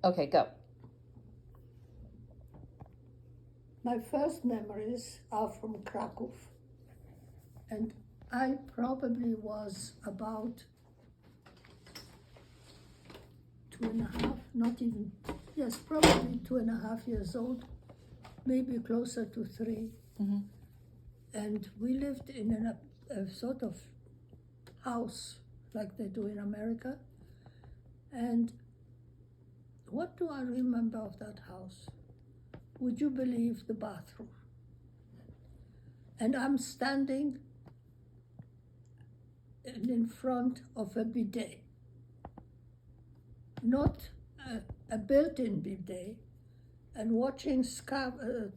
Okay, go. My first memories are from Krakow, and I probably was about 2.5, not even, yes, probably 2.5 years old, maybe closer to 3. Mm-hmm. And we lived in a sort of house like they do in America. And what do I remember of that house? Would you believe the bathroom? And I'm standing in front of a bidet, not a built-in bidet, and watching a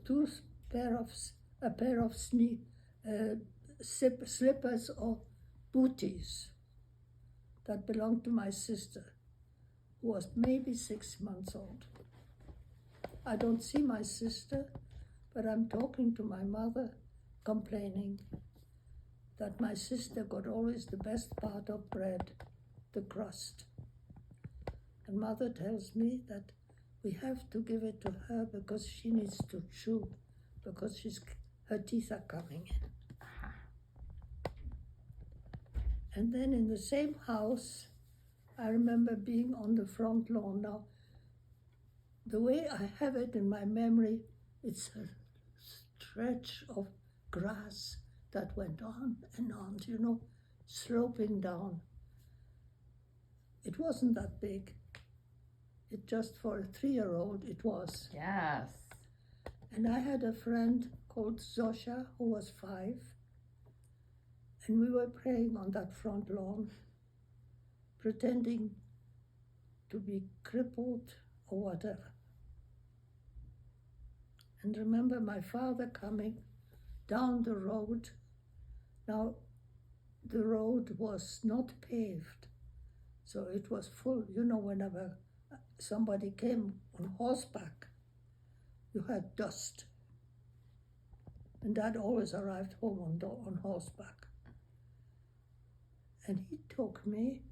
pair of slippers or booties that belonged to my sister, who was maybe 6 months old. I don't see my sister, but I'm talking to my mother, complaining that my sister got always the best part of bread, the crust. And mother tells me that we have to give it to her because she needs to chew, because her teeth are coming in. And then in the same house, I remember being on the front lawn. Now, the way I have it in my memory, it's a stretch of grass that went on and on, sloping down. It wasn't that big. It just for a 3-year-old it was. Yes. And I had a friend called Zosha who was 5, and we were playing on that front lawn, pretending to be crippled or whatever. And remember my father coming down the road. Now, the road was not paved, so it was full. Whenever somebody came on horseback, you had dust. And Dad always arrived home on horseback. And he took me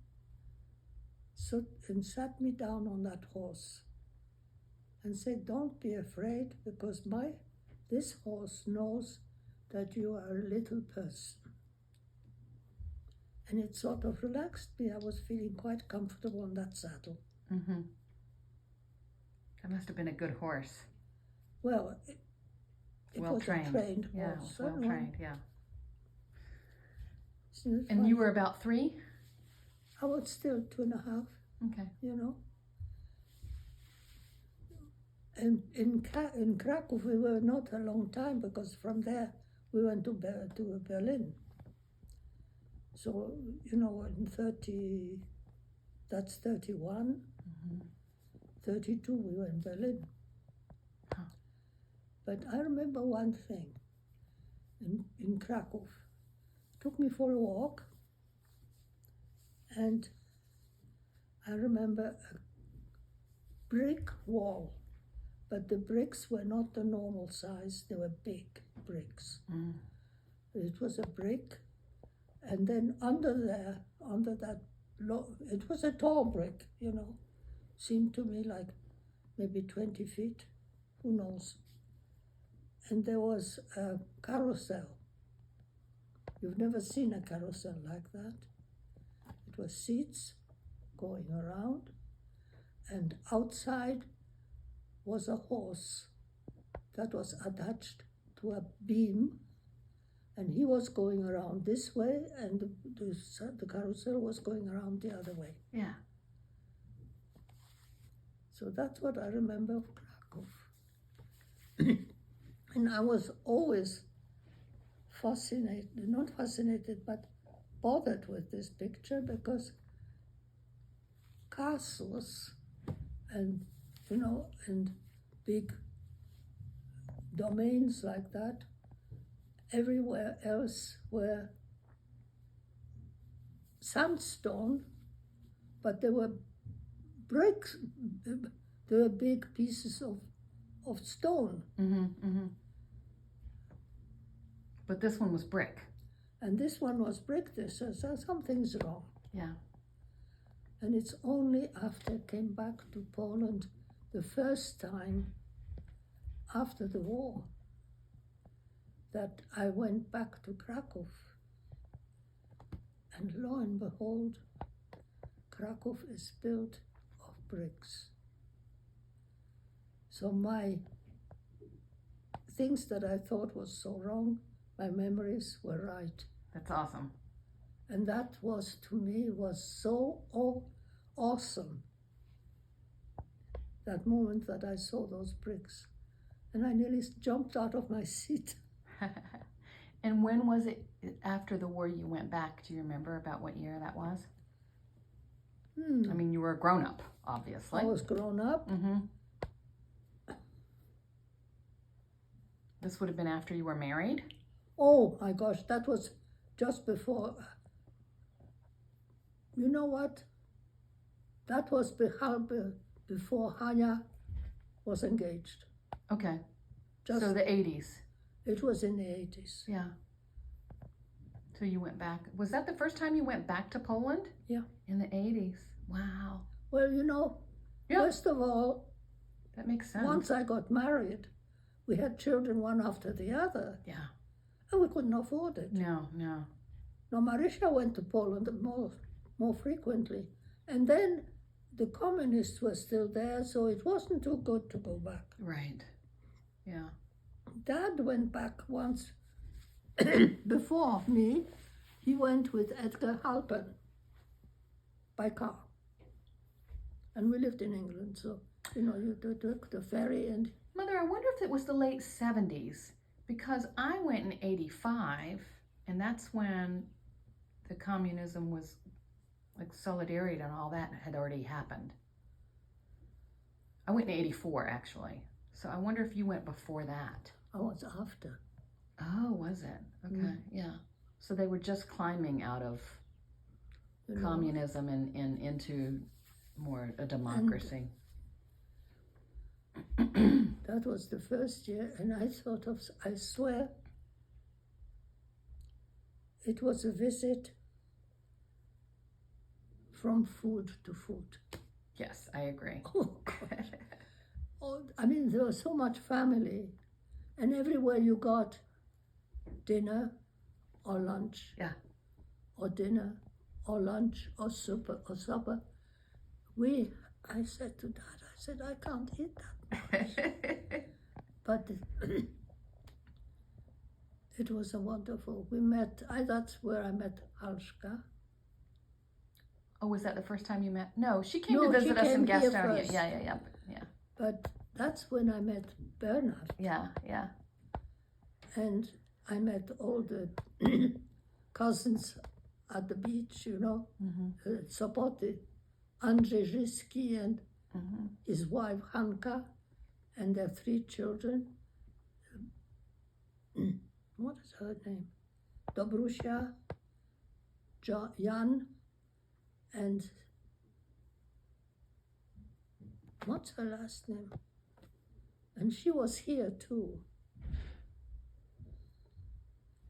and sat me down on that horse and said, "Don't be afraid, because this horse knows that you are a little person." And it sort of relaxed me. I was feeling quite comfortable on that saddle. Mm-hmm. That must have been a good horse. Well, it well was trained. A trained Yeah, horse. well trained, yeah. And funny? You were about 3? I was still 2.5. Okay. And in Krakow, we were not a long time, because from there we went to Berlin. So, in 30, that's 31, 32, we were in Berlin. Huh. But I remember one thing in Krakow. Took me for a walk, and I remember a brick wall, but the bricks were not the normal size, they were big bricks. Mm. It was a brick, and then under that, it was a tall brick, seemed to me like maybe 20 feet, who knows. And there was a carousel. You've never seen a carousel like that. It was seats going around, and outside was a horse that was attached to a beam, and he was going around this way, and the carousel was going around the other way. Yeah. So that's what I remember of Krakow. And I was always not fascinated, but bothered with this picture, because castles and big domains like that everywhere else were sandstone, but there were bricks, there were big pieces of stone. Mm-hmm, mm-hmm. But this one was brick. And this one was brick. So something's wrong. Yeah. And it's only after I came back to Poland the first time after the war that I went back to Krakow. And lo and behold, Krakow is built of bricks. So my things that I thought was so wrong, my memories were right. That's awesome. And that was, to me, was so awesome. That moment that I saw those bricks. And I nearly jumped out of my seat. And when was it after the war you went back? Do you remember about what year that was? I mean, you were a grown-up, obviously. I was grown up. Mm-hmm. This would have been after you were married? Oh my gosh, that was just before. You know what? That was before Hanya was engaged. Okay. Just, So the 80s. it was in the 80s. Yeah. So you went back. Was that the first time you went back to Poland? Yeah. In the 80s. Wow. Well, you know, Yeah. first of all, That makes sense. once I got married, we had children one after the other, Yeah. and we couldn't afford it. No. Now, Marisha went to Poland more frequently, and then the communists were still there, so it wasn't too good to go back. Right. Yeah. Dad went back once before me. He went with Edgar Halpen by car. And we lived in England, so, you know, you took the ferry and... Mother, I wonder if it was the late 70s, because I went in 85, and that's when the communism was, like, solidarity and all that had already happened. I went in 84, actually. So I wonder if you went before that. I was after. Oh, was it? Okay, yeah. So they were just climbing out of You know. communism and into more a democracy. That was the first year, and I swear, it was a visit from food to food. Yes, I agree. Oh, God. Oh, I mean, there was so much family, and everywhere you got dinner or lunch. Yeah. Or dinner or lunch or supper. I said to Dad, I said, I can't eat that. But it was a wonderful, that's where I met Halska. Oh, was that the first time you met? No, she came No, to she visit us in came here Gastonia. first. Yeah. But that's when I met Bernard. Yeah. And I met all the cousins at the beach, you know, Sopoty, Andrzej Żyski and his wife Hanka, and their 3 children. What is her name? Dobrusia, Jan, and what's her last name? And she was here too.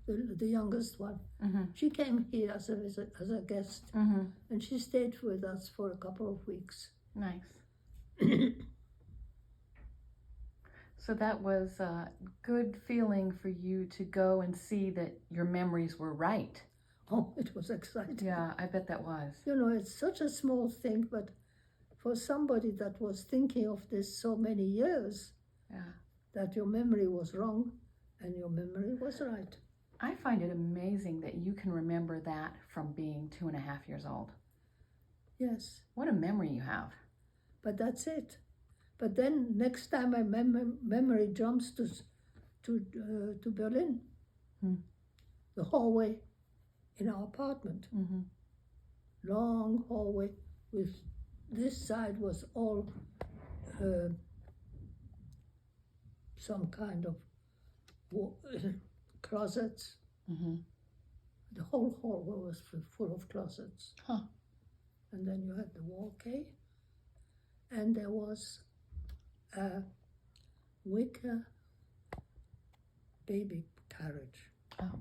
The youngest one. She came here as a guest, and she stayed with us for a couple of weeks. Nice. So that was a good feeling for you to go and see that your memories were right. Oh, it was exciting. Yeah, I bet that was. You know, it's such a small thing, but for somebody that was thinking of this so many years, that your memory was wrong and your memory was right. I find it amazing that you can remember that from being 2.5 years old. Yes. What a memory you have. But that's it. But then next time my memory jumps to Berlin, the hallway in our apartment, long hallway with this side was all some kind of closets. The whole hallway was full of closets. And then you had the walkway, and there was a wicker baby carriage. Oh.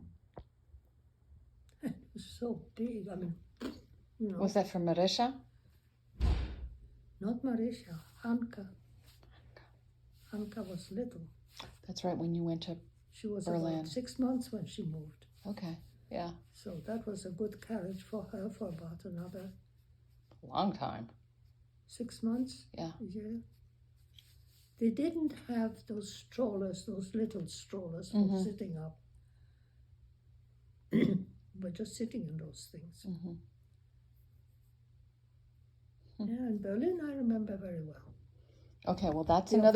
It was so big. I mean, you know. Was that from Marisha? Not Marisha, Hanka. Anka was little. That's right, when you went to, She was Berlin. about 6 months when she moved. okay, yeah, So that was a good carriage for her for about another long time. 6 months. Yeah. A year. They didn't have those strollers, those little strollers for Mhm. sitting up. But just sitting in those things. Hmm. Yeah, in Berlin I remember very well. Okay, well, that's Yeah. another